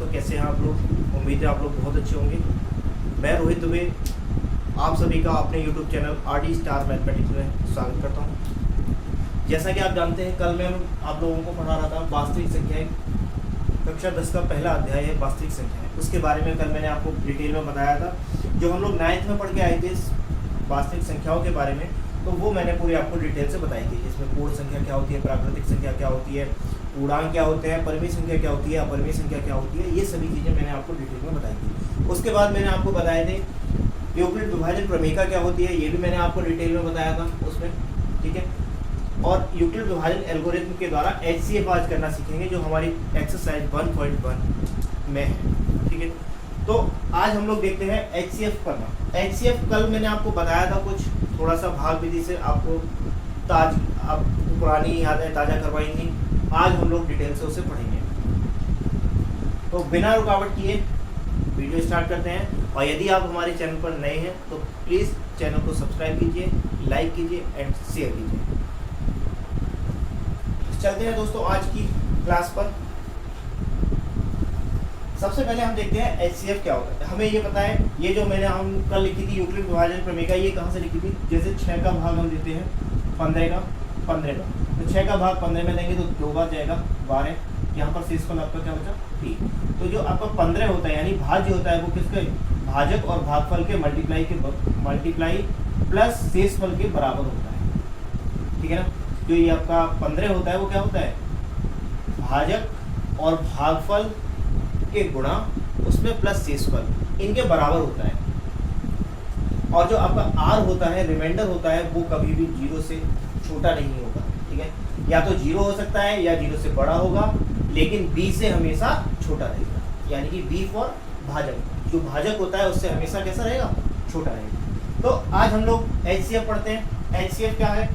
दोस्तों, कैसे हैं आप लोग? उम्मीद है आप लोग बहुत अच्छे होंगे। मैं रोहित दुबे आप सभी का अपने YouTube channel RD star mathematics में स्वागत करता हूं। जैसा कि आप जानते हैं, कल मैं आप लोगों को पढ़ा रहा था वास्तविक संख्याएं। कक्षा 10 का पहला अध्याय है वास्तविक संख्याएं। उसके बारे में कल मैंने आपको डिटेल में बताया था। जो हम लोग 9th में पढ़ के आए थे वास्तविक संख्याओं के बारे में, तो वो मैंने पूरी आपको डिटेल से बताई थी, जिसमें पूर्ण संख्या क्या होती है, प्राकृतिक संख्या क्या होती है, पूर्णांक क्या होते हैं, परिमेय संख्या क्या होती है, अपरिमेय संख्या क्या होती है, ये सभी चीज़ें मैंने आपको डिटेल में बताई थी। उसके बाद मैंने आपको बताए थे यूक्लिड विभाजन प्रमेयिका क्या होती है, ये भी मैंने आपको डिटेल में बताया था उसमें, ठीक है। और यूक्लिड विभाजन एल्गोरिथम के द्वारा HCF आज करना सीखेंगे, जो हमारी एक्सरसाइज 1.1 में है, ठीक है। तो आज हम लोग देखते हैं HCF करना। HCF कल मैंने आपको बताया था कुछ थोड़ा सा भाग विधि से आपको पुरानी यादें ताज़ा करवाई थी। आज हम लोग डिटेल से उसे पढ़ेंगे। तो बिना रुकावट किए वीडियो स्टार्ट करते हैं। और यदि आप हमारे चैनल पर नए हैं तो प्लीज़ चैनल को सब्सक्राइब कीजिए, लाइक कीजिए एंड शेयर कीजिए। चलते हैं दोस्तों आज की क्लास पर। सबसे पहले हम देखते हैं HCF क्या होता है। हमें ये पता है, ये जो मैंने हम कल लिखी थी यूक्लिड विभाजन प्रमेयिका, ये कहाँ से लिखी थी? जैसे 6 का भाग हम देते हैं 15 का, तो 6 का भाग 15 में देंगे तो 2 बार जाएगा 12। यहाँ पर शेषफल आपका क्या बचा? 3। तो जो आपका 15 होता है यानी भाज्य होता है, वो किसके? भाजक और भागफल के मल्टीप्लाई प्लस शेषफल के बराबर होता है, ठीक है ना। जो ये आपका 15 होता है वो क्या होता है? भाजक और भागफल के गुणा उसमें प्लस शेषफल, इनके बराबर होता है। और जो आपका R होता है, रिमाइंडर होता है, वो कभी भी 0 से छोटा नहीं होगा, ठीक है। या तो 0 हो सकता है या 0 से बड़ा होगा, लेकिन B से हमेशा छोटा रहेगा। यानी कि B फॉर भाजक, जो भाजक होता है उससे हमेशा कैसा रहेगा? छोटा रहेगा। तो आज हम लोग HCF पढ़ते हैं। HCF क्या है?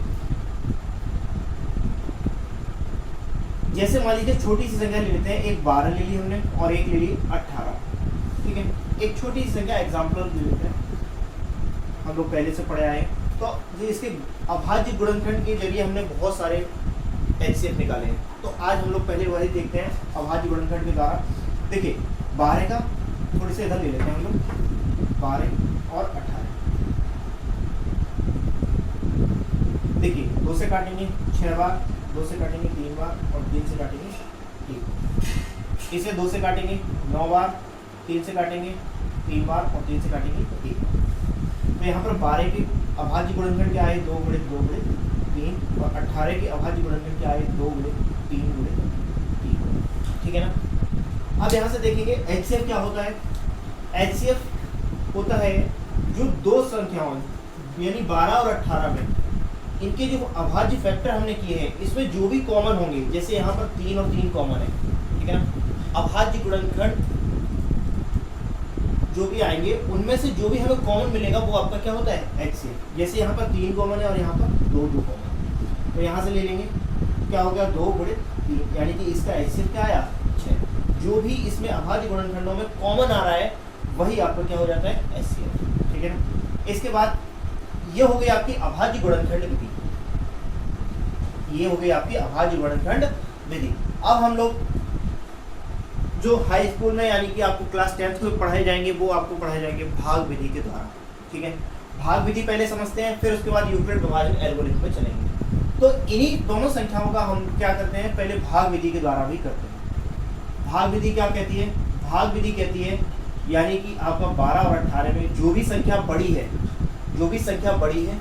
जैसे मान लीजिए छोटी सी संख्या ले लेते हैं, एक 12 ले ली हमने और एक ले ली 18, ठीक है। एक छोटी सी संख्या एग्जाम्पल ले लेते हैं, हम लोग पहले से पढ़े आए हैं। तो इसके अभाज्य गुणनखंड के जरिए हमने बहुत सारे HCF निकाले हैं। तो आज हम लोग पहले वही देखते हैं अभाज्य गुणनखंड के द्वारा। देखिए 12 का थोड़ी से इधर ले लेते हैं हम लोग, 12 और 18। देखिए 2 से काटेंगे 6 बार, 2 से काटेंगे 3 बार और 3 से काटेंगे 1। इसे 2 से काटेंगे 9 बार, 3 से काटेंगे 3 बार और 3 से काटेंगे 1। तो यहाँ पर 12 के अभाज्य गुणनखंड क्या है? 2 गुणे 2 गुणे 3। और 18 के अभाज्य गुणनखंड क्या है? 2 गुणे 3 गुणे 3, ठीक है ना। अब यहाँ से देखेंगे HCF क्या होता है। HCF होता है जो दो संख्याओं यानी 12 और 18 में इनके जो अभाज्य फैक्टर हमने किए हैं, इसमें जो भी कॉमन होंगे, जैसे यहाँ पर 3 और 3 कॉमन है, ठीक है ना। अभाज्य गुणनखंड जो भी आएंगे उनमें से जो भी हमें कॉमन मिलेगा वो आपका क्या होता है? HCF। जैसे यहाँ पर 3 कॉमन है और यहाँ पर 2 कॉमन, तो यहाँ से ले लेंगे, क्या हो गया? 2 गुणे 3, यानी कि इसका HCF क्या आया? 6। जो भी इसमें अभाज्य गुणनखंडों में कॉमन आ रहा है वही आपका क्या हो जाता है? HCF, ठीक है ना। इसके बाद ये हो गई आपकी अभाज्य गुणनखंड विधि, ये हो गई आपकी अभाज्य गुणनखंड विधि। अब हम लोग जो हाई स्कूल में यानी कि आपको क्लास 10th में पढ़ाए जाएंगे, वो आपको पढ़ाए जाएंगे भाग विधि के द्वारा, ठीक है। भाग विधि पहले समझते हैं, फिर उसके बाद यूक्लिड विभाजन एल्गोरिथम में चलेंगे। तो इन्हीं दोनों संख्याओं का हम क्या करते हैं? पहले भाग विधि के द्वारा भी करते हैं। भाग विधि क्या कहती है? भाग विधि कहती है यानी कि आपका 12 और 18 में जो भी संख्या बड़ी है, जो भी संख्या बड़ी है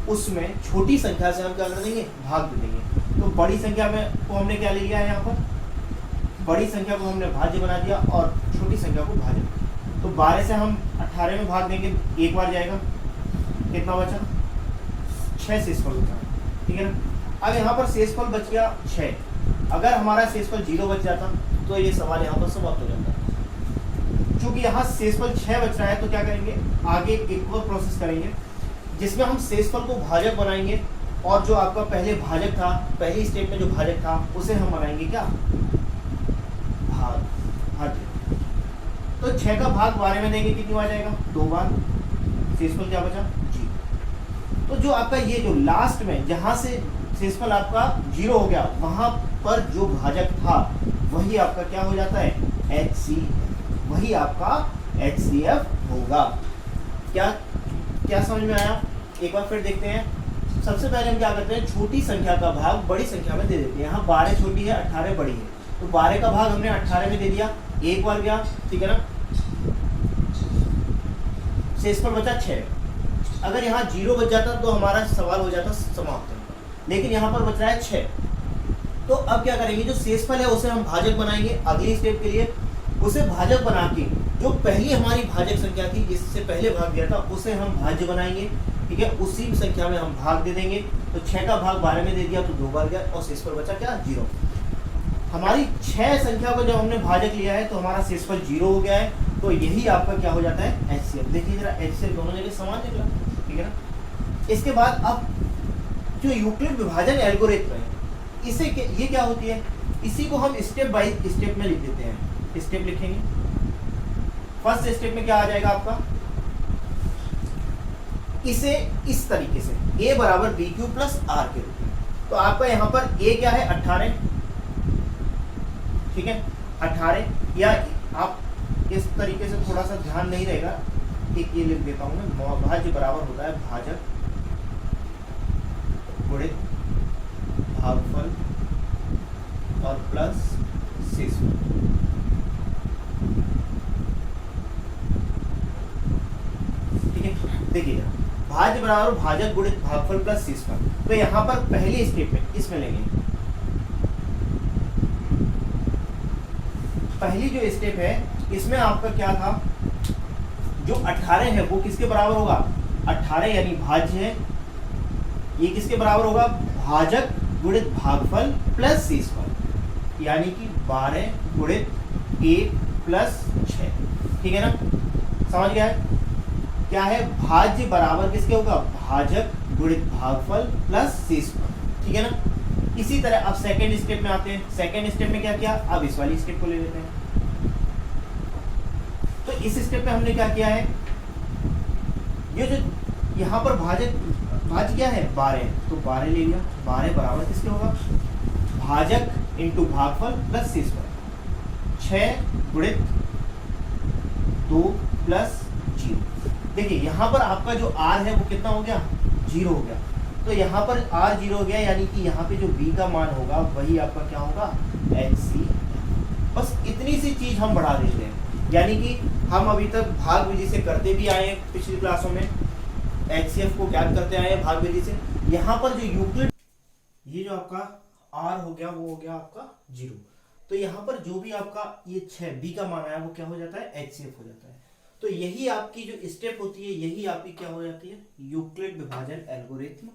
उसमें छोटी संख्या से हम क्या कर देंगे? भाग दे देंगे। तो बड़ी संख्या में को हमने क्या ले लिया है? यहाँ पर बड़ी संख्या को हमने भाज्य बना दिया और छोटी संख्या को भाज्य। तो 12 से हम 18 में भाग देंगे, एक बार जाएगा, कितना बचा? 6 शेषफल बचा, ठीक है ना। अब यहाँ पर शेषफल बच गया 6। अगर हमारा शेषफल 0 बच जाता तो ये सवाल यहाँ पर समाप्त हो जाता। क्योंकि यहाँ शेषफल 6 बच रहा है, तो क्या करेंगे? आगे एक और प्रोसेस करेंगे जिसमें हम शेषफल को भाजक बनाएंगे, और जो आपका पहले भाजक था, पहली स्टेप में जो भाजक था उसे हम बनाएंगे क्या? भाज्य। तो 6 का भाग 12 में देंगे, कितनी बार जाएगा? 2 बार। शेषफल क्या बचा? 0। तो जो आपका ये जो लास्ट में जहां से शेषफल आपका 0 हो गया, वहां पर जो भाजक था वही आपका क्या हो जाता है? HCF, वही आपका HCF होगा। क्या क्या समझ में आया? एक बार फिर देखते हैं। सबसे पहले हम क्या करते हैं, छोटी संख्या का भाग बड़ी संख्या में दे देते हैं। यहाँ 12 छोटी है, 18 बड़ी है, तो 12 का भाग हमने 18 में दे दिया, एक बार गया, ठीक है ना, शेष पर बचा 6। अगर यहाँ 0 बच जाता तो हमारा सवाल हो जाता समाप्त, लेकिन यहाँ पर बच रहा है 6। तो अब क्या करेंगे, जो शेषफल है उसे हम भाजक बनाएंगे। अगली स्टेप के लिए उसे भाजक बना के जो पहली हमारी भाजक संख्या थी जिससे पहले भाग दिया था उसे हम भाज्य बनाएंगे, ठीक है, उसी संख्या में हम भाग दे देंगे। तो 6 का भाग 12 में दे दिया तो 2 बार गया और शेषफल बचा क्या, 0। हमारी 6 संख्या को जब हमने भाजक लिया है तो हमारा शेषफल 0 हो गया है। तो यही आपका क्या हो जाता है, HCF। देखिए जरा, HCF दोनों जगह समान निकला, ठीक है ना। इसके बाद अब जो यूक्लिड विभाजन एल्गोरिथम है, इसे ये क्या होती है, इसी को हम स्टेप बाय स्टेप में लिख देते हैं। स्टेप लिखेंगे, फर्स्ट स्टेप में क्या आ जाएगा आपका, इसे इस तरीके से a बराबर बी क्यू प्लस आर के रूप में। तो आपका यहाँ पर a क्या है, 18, ठीक है, 18, या आप इस तरीके से थोड़ा सा ध्यान नहीं रहेगा, एक ये लिख देता हूँ मैं, भाज्य बराबर होता है भाजक गुणित भागफल और प्लस शेषफल। ठीक है, देखिए भाज्य बराबर भाजक गुणित भागफल प्लस शेषफल। तो यहाँ पर पहली स्टेप में इसमें लेंगे, पहली जो स्टेप है इसमें आपका क्या था, जो 18 है वो किसके बराबर होगा, 18 यानी भाज्य है, ये किसके बराबर होगा, भाजक गुणित भागफल प्लस शेषफल, यानी कि 12 गुणित 1 प्लस 6, ठीक है ना, समझ गया है। क्या है, भाज्य बराबर किसके होगा, भाजक गुणित भागफल प्लस शेषफल, ठीक है ना। इसी तरह अब सेकेंड स्टेप में आते हैं। सेकेंड स्टेप में क्या किया, अब इस वाली स्टेप को ले लेते हैं। तो इस स्टेप में हमने क्या किया है, ये जो यहाँ पर भाज्य क्या है, 12, तो 12 ले लिया, 12 बराबर किसके होगा, भाजक इंटू भागफल प्लस शेषफल, 6 गुणित 2 प्लस 0। देखिए यहाँ पर आपका जो r है वो कितना हो गया, 0 हो गया। तो यहाँ पर r 0 हो गया, यानी कि यहाँ पे जो b का मान होगा वही आपका क्या होगा, HCF। बस इतनी सी चीज हम बढ़ा देते हैं, यानी कि हम अभी तक भाग विधि से करते भी आए हैं, पिछली क्लासों में HCF को ज्ञात करते आए हैं भाग विधि से। यहाँ पर जो यूक्लिड, ये जो आपका r हो गया वो हो गया आपका 0। तो यहाँ पर जो भी आपका ये 6 b का मान आया वो क्या हो जाता है, HCF हो जाता है। तो यही आपकी जो स्टेप होती है, यही आपकी क्या हो जाती है, यूक्लिड विभाजन एल्गोरिथम,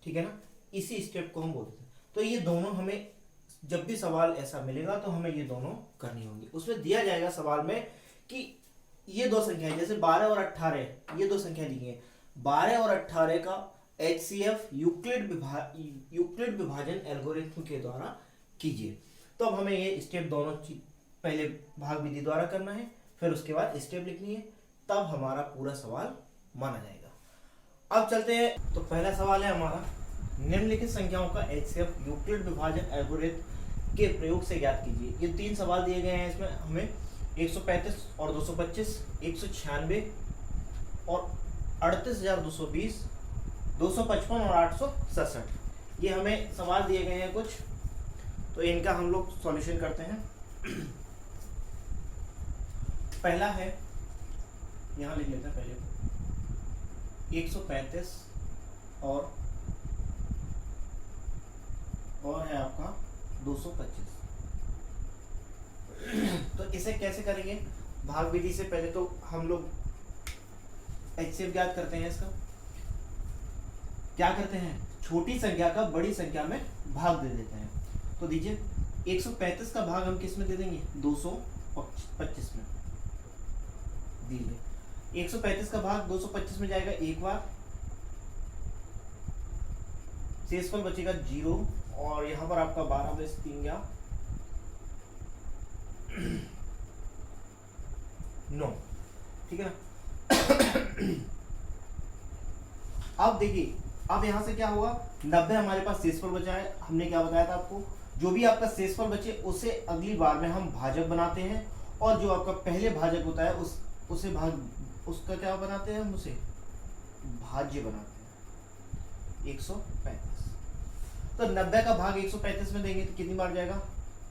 ठीक है ना। इसी स्टेप को हम बोलते हैं। तो ये दोनों हमें जब भी सवाल ऐसा मिलेगा तो हमें ये दोनों करनी होंगी। उसमें दिया जाएगा सवाल में कि ये दो संख्याएं, जैसे 12 और 18, ये दो संख्या दी है, 12 और 18 का HCF यूक्लिड विभाजन एल्गोरिथम के द्वारा कीजिए। तो अब हमें ये स्टेप दोनों पहले भाग विधि द्वारा करना है, फिर उसके बाद स्टेप लिखनी है, तब हमारा पूरा सवाल माना जाएगा। अब चलते हैं। तो पहला सवाल है हमारा, निम्नलिखित संख्याओं का HCF यूक्लिड विभाजन एल्गोरिथम के प्रयोग से ज्ञात कीजिए। ये 3 सवाल दिए गए हैं, इसमें हमें 135 और 225, 196 और 38,220, 255 और 867, ये हमें सवाल दिए गए हैं कुछ। तो इनका हम लोग सॉल्यूशन करते हैं। पहला है, यहाँ लिख लेते हैं पहले को, 135 और है आपका 225। तो इसे कैसे करेंगे, भाग विधि से पहले तो हम लोग HCF ज्ञात करते हैं। इसका क्या करते हैं, छोटी संख्या का बड़ी संख्या में भाग दे देते हैं। तो दीजिए 135 का भाग हम किस में दे देंगे, 225 में दीजिए। 135 का भाग 225 में जाएगा एक बार, शेषफल बचेगा 0, और यहाँ पर आपका 12 में से 3 गया 9, ठीक है ना। अब देखिए, अब यहाँ से क्या होगा, 90 हमारे पास शेषफल बचा है। हमने क्या बताया था आपको, जो भी आपका शेषफल बचे उसे अगली बार में हम भाजक बनाते हैं और जो आपका पहले भाजक होता है उसे भाग उसका क्या बनाते हैं हम, उसे भाज्य बनाते हैं 135। तो 90 का भाग 135 में देंगे तो कितनी बार जाएगा,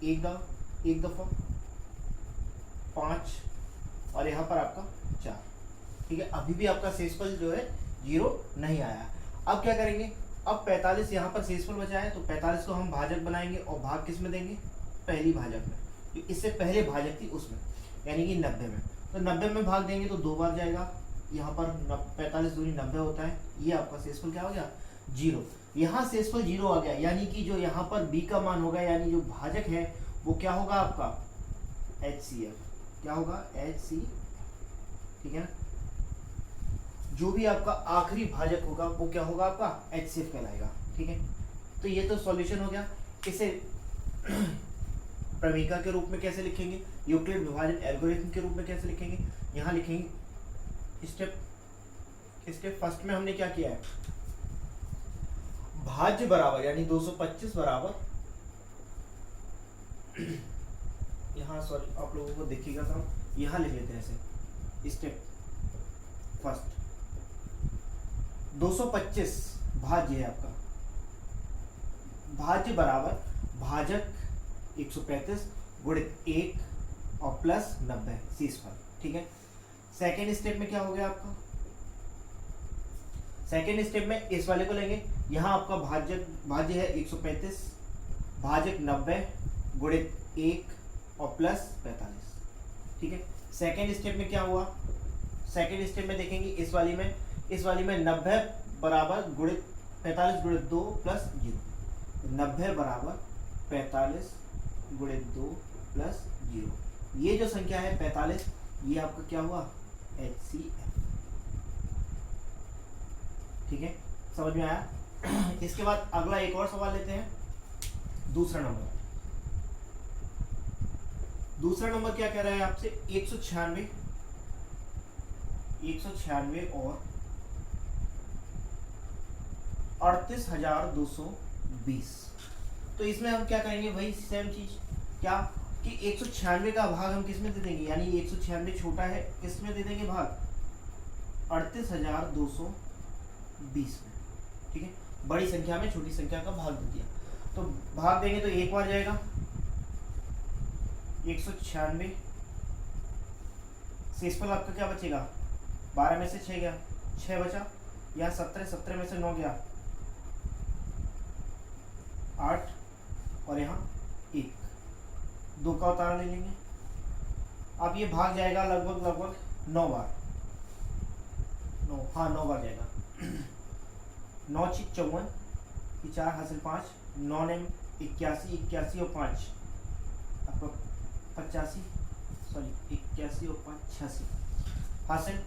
एक दफा 5 और यहाँ पर आपका 4। ठीक है, अभी भी आपका शेषफल जो है 0 नहीं आया। अब क्या करेंगे, अब 45 यहाँ पर शेषफल बचा है तो 45 को हम भाजक बनाएंगे और भाग किस में देंगे, पहली भाजक में, जो इससे पहले भाजक थी उसमें, यानी कि 90 में। तो 90 में भाग देंगे तो 2 बार जाएगा, यहाँ पर 45 दूनी 90 होता है, ये आपका शेषफल क्या हो गया, 0। यहाँ शेषफल 0 आ गया, यानी कि जो यहाँ पर b का मान होगा, यानी जो भाजक है वो क्या होगा आपका HCF, क्या होगा HCF। ठीक है ना, जो भी आपका आखिरी भाजक होगा वो क्या होगा आपका HCF कहलाएगा। ठीक है, तो ये तो सॉल्यूशन हो गया। इसे प्रमेयिका के रूप में कैसे लिखेंगे, यूक्लिड विभाजन एल्गोरिथम के रूप में कैसे लिखेंगे, यहाँ लिखेंगे स्टेप फर्स्ट में हमने क्या किया है, भाज्य बराबर यानी 225 बराबर यहाँ सॉरी आप लोगों को देखिएगा तो यहाँ लिख लेते हैं ऐसे, स्टेप फर्स्ट 225 भाज्य है आपका, भाज्य बराबर भाजक 135 गुणित 1 और प्लस 90 शेषफल। ठीक है, सेकेंड स्टेप में क्या हो गया आपका, सेकेंड स्टेप में इस वाले को लेंगे, यहाँ आपका भाज्य है 135 भाजक 90 गुणित 1 और प्लस 45। ठीक है, सेकेंड स्टेप में क्या हुआ, सेकेंड स्टेप में देखेंगे इस वाली में 90 बराबर गुणित 45 गुणित 2 प्लस 0, 90 बराबर 45 गुणित 2 प्लस 0। ये जो संख्या है 45, ये आपका क्या हुआ HCF। ठीक है, समझ में आया। इसके बाद अगला एक और सवाल लेते हैं, दूसरा नंबर क्या कह रहा है आपसे, 196 और 38,220। तो इसमें हम क्या करेंगे, वही सेम चीज, क्या कि 196 का भाग हम किस में दे देंगे, यानी 196 छोटा है, किस में दे देंगे भाग 38,220 में। ठीक है, बड़ी संख्या में छोटी संख्या का भाग दे दिया, तो भाग देंगे तो एक बार जाएगा 196, शेषफल आपका क्या बचेगा, 12 में से 6 गया, 6 बचा, यहाँ 17 में से 9 गया 8 और यहाँ 1, 2 का उतारा ले लेंगे। अब ये भाग जाएगा लगभग 9 बार, 9 बार जाएगा। 9 6 54, 4 हासिल 5, 9 ने 81 और 5 आपका 85, सॉरी 81 और 5 86 हासिल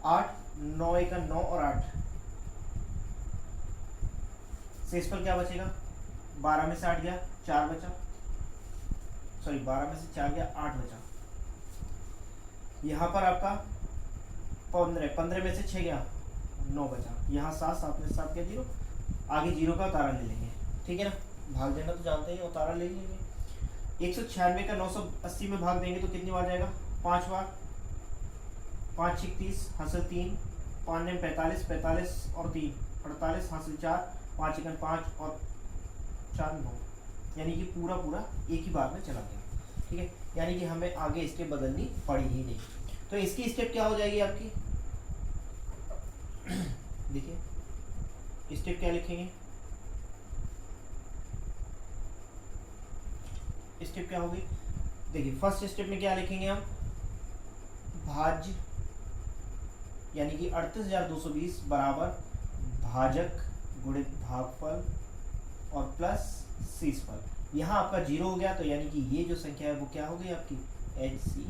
8, 9 1 9 और 8, शेषफल क्या बचेगा, 12 में से 8 गया, 4 बचा, सॉरी 12 में से 4 गया, 8 बचा। यहाँ पर आपका 15 में से 6 गया, 9 बचा, यहाँ 7 में से 7 गया 0, आगे 0 का उतारा ले लेंगे। ठीक है ना, भाग देना तो जानते हैं, उतारा ले लेंगे। 196 का 980 में भाग देंगे तो कितनी बार जाएगा, 5 बार, 5 6 30 हासिल 3, 5 ने 45 और 3 48 हासिल 4, 5 1 5 और 4 9, यानी कि पूरा एक ही बार में चला गया। ठीक है, यानी कि हमें आगे स्टेप बदलनी पड़ी ही नहीं। तो इसकी स्टेप क्या हो जाएगी आपकी, देखिए स्टेप क्या लिखेंगे, स्टेप क्या होगी, देखिए फर्स्ट स्टेप में क्या लिखेंगे हम, भाज्य यानी कि 38,220 बराबर भाजक गुणित भागफल और प्लस शेषफल। यहाँ आपका 0 हो गया, तो यानी कि ये जो संख्या है वो क्या हो गई आपकी HC,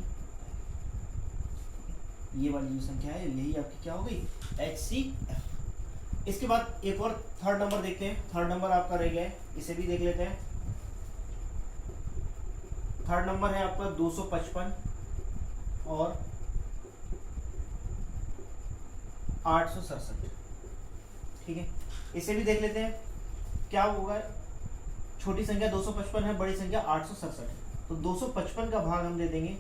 ये वाली जो संख्या है यही आपकी क्या हो गई HCF। इसके बाद एक और थर्ड नंबर देखते हैं, थर्ड नंबर आपका रह गया है, इसे भी देख लेते हैं। थर्ड नंबर है आपका 255 और 867। ठीक है, इसे भी देख लेते हैं क्या होगा, छोटी संख्या 255 है, बड़ी संख्या 867 है। तो 255 का भाग हम दे देंगे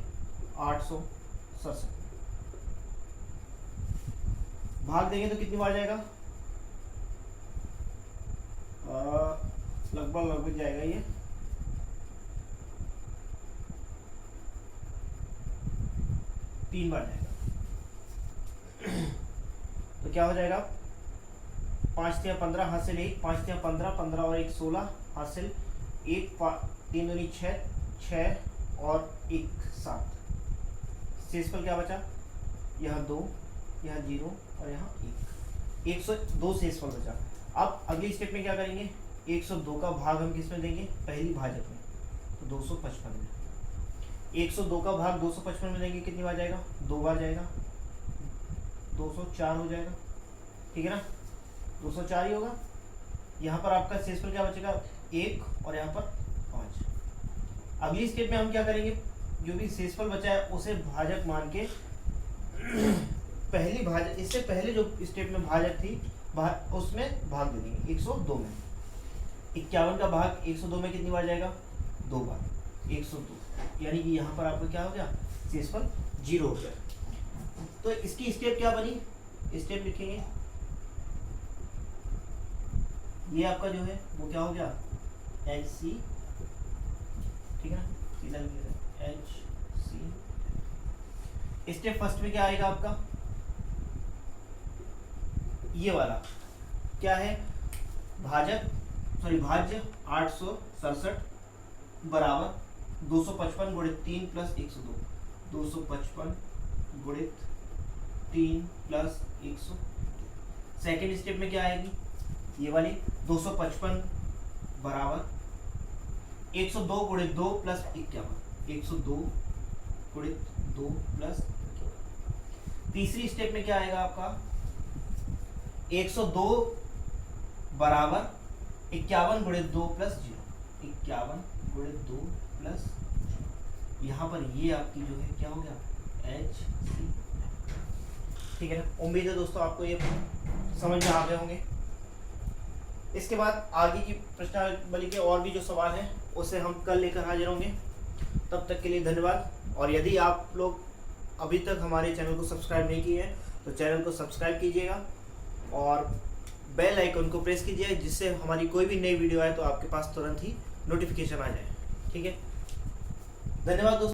867, भाग देंगे तो कितनी बार जाएगा, लगभग जाएगा ये 3 बार जाएगा। तो क्या हो जाएगा, 5 या 15 हासिल 1, 5 या 15, 15 और 1 16 हासिल 1, 3 दूनी 6, 6 और 1 7। शेषफल क्या बचा, यहाँ 2, यहाँ 0 और यहाँ 1, 102 शेषफल बचा। अब अगली स्टेप में क्या करेंगे, 102 का भाग हम किस में देंगे, पहली भाजक में, तो 255 में। 102 का भाग 255 में देंगे, कितनी बार जाएगा, 2 बार जाएगा, 204 हो जाएगा, ठीक है ना, 204 ही होगा। यहाँ पर आपका शेषफल क्या बचेगा, 1 और यहाँ पर 5। अगली स्टेप में हम क्या करेंगे, जो भी शेषफल बचा है उसे भाजक मान के पहली भाजक, इससे पहले जो स्टेप में भाजक थी उसमें भाग दे देंगे 102 में। 51 का भाग 102 में कितनी बार जाएगा, 2 बार, 102, यानी कि यहाँ पर आपका क्या हो गया, शेषफल 0 हो गया। तो इसकी स्टेप क्या बनी, स्टेप लिखेंगे, ये आपका जो है वो क्या हो गया, एच सी, ठीक है ना, सीधा लिखेगा एच सी। स्टेप फर्स्ट में क्या आएगा आपका, ये वाला क्या है, भाज्य 867 बराबर 255 गुणित 3 प्लस 102, 255 गुणित 3 प्लस 102। सेकेंड स्टेप में क्या आएगी, ये वाली 255 बराबर 102 गुणित 2 प्लस 51, 102 गुणित 2 प्लस 51। तीसरी स्टेप में क्या आएगा आपका, 102 बराबर 51 गुणित 2 प्लस 0, 51 गुणित 2 प्लस 0। यहाँ पर ये आपकी जो है क्या हो गया, एच सी, ठीक है ना। उम्मीद है दोस्तों आपको ये समझ में आ गए होंगे। इसके बाद आगे की प्रश्नावली के और भी जो सवाल हैं उसे हम कल लेकर हाजिर होंगे। तब तक के लिए धन्यवाद। और यदि आप लोग अभी तक हमारे चैनल को सब्सक्राइब नहीं किए हैं तो चैनल को सब्सक्राइब कीजिएगा और बेल आइकन को प्रेस कीजिए, जिससे हमारी कोई भी नई वीडियो आए तो आपके पास तुरंत ही नोटिफिकेशन आ जाए, ठीक है। धन्यवाद दोस्तों।